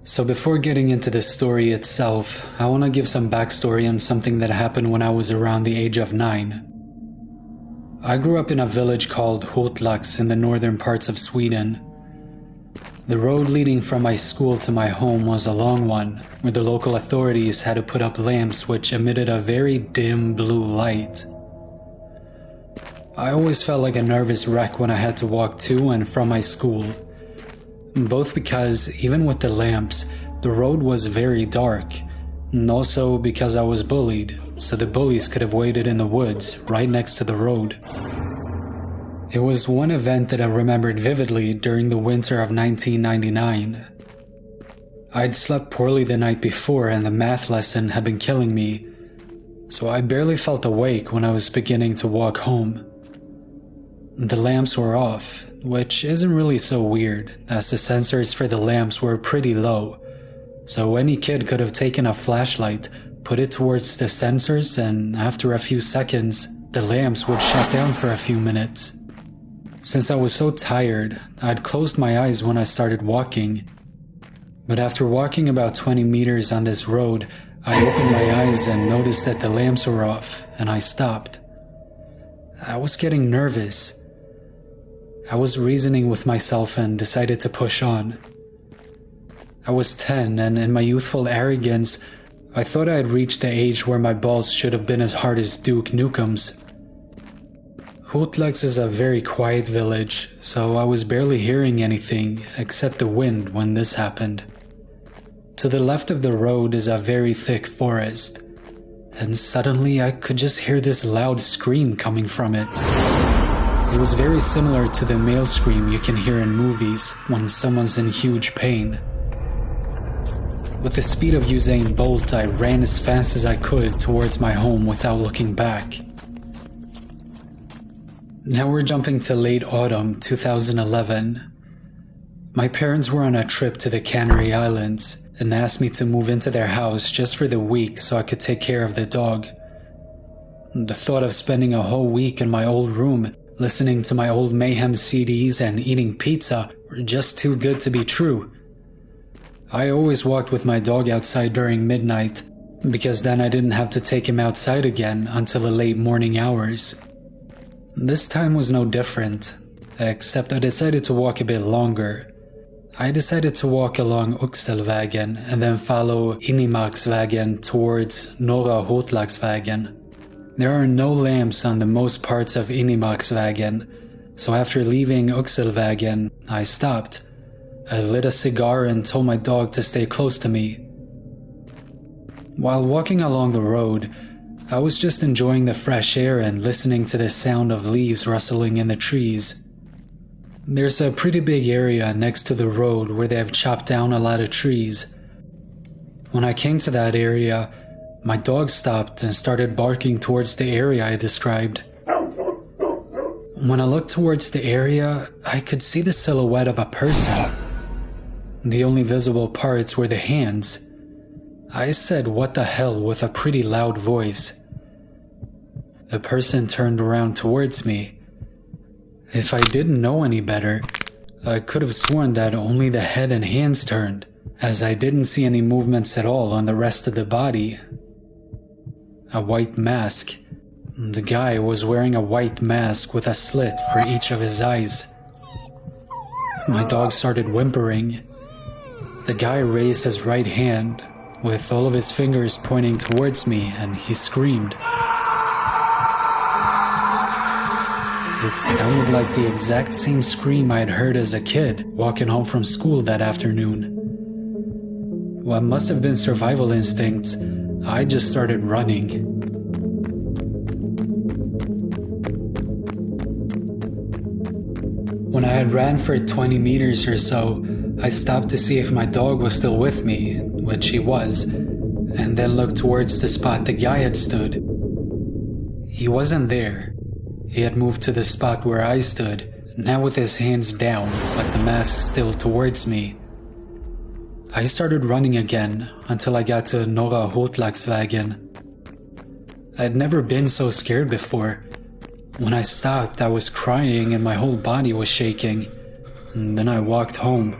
So before getting into the story itself, I want to give some backstory on something that happened when I was around the age of 9. I grew up in a village called Hotlax in the northern parts of Sweden. The road leading from my school to my home was a long one, where the local authorities had to put up lamps which emitted a very dim blue light. I always felt like a nervous wreck when I had to walk to and from my school. Both because, even with the lamps, the road was very dark, and also because I was bullied, so the bullies could have waited in the woods right next to the road. It was one event that I remembered vividly during the winter of 1999. I'd slept poorly the night before and the math lesson had been killing me, so I barely felt awake when I was beginning to walk home. The lamps were off, which isn't really so weird, as the sensors for the lamps were pretty low, so any kid could have taken a flashlight, put it towards the sensors, and after a few seconds, the lamps would shut down for a few minutes. Since I was so tired, I'd closed my eyes when I started walking. But after walking about 20 meters on this road, I opened my eyes and noticed that the lamps were off, and I stopped. I was getting nervous. I was reasoning with myself and decided to push on. I was 10, and in my youthful arrogance, I thought I had reached the age where my balls should have been as hard as Duke Nukem's. Hotlax is a very quiet village, so I was barely hearing anything except the wind when this happened. To the left of the road is a very thick forest, and suddenly I could just hear this loud scream coming from it. It was very similar to the male scream you can hear in movies when someone's in huge pain. With the speed of Usain Bolt, I ran as fast as I could towards my home without looking back. Now we're jumping to late autumn 2011. My parents were on a trip to the Canary Islands and asked me to move into their house just for the week so I could take care of the dog. The thought of spending a whole week in my old room, listening to my old Mayhem CDs and eating pizza were just too good to be true. I always walked with my dog outside during midnight, because then I didn't have to take him outside again until the late morning hours. This time was no different, except I decided to walk a bit longer. I decided to walk along Oxelvägen and then follow Innimarksvägen towards Norra Hotlagsvägen. There are no lamps on the most parts of Innimarksvägen, so after leaving Oxelvägen, I stopped. I lit a cigar and told my dog to stay close to me. While walking along the road, I was just enjoying the fresh air and listening to the sound of leaves rustling in the trees. There's a pretty big area next to the road where they have chopped down a lot of trees. When I came to that area, my dog stopped and started barking towards the area I described. When I looked towards the area, I could see the silhouette of a person. The only visible parts were the hands. I said, "What the hell," with a pretty loud voice. The person turned around towards me. If I didn't know any better, I could have sworn that only the head and hands turned, as I didn't see any movements at all on the rest of the body. A white mask. The guy was wearing a white mask with a slit for each of his eyes. My dog started whimpering. The guy raised his right hand, with all of his fingers pointing towards me, and he screamed. It sounded like the exact same scream I had heard as a kid walking home from school that afternoon. What must have been survival instincts, I just started running. When I had ran for 20 meters or so, I stopped to see if my dog was still with me, which he was, and then looked towards the spot the guy had stood. He wasn't there. He had moved to the spot where I stood, now with his hands down, but the mask still towards me. I started running again until I got to Norra Hotlagsvägen. I'd never been so scared before. When I stopped, I was crying and my whole body was shaking. And then I walked home.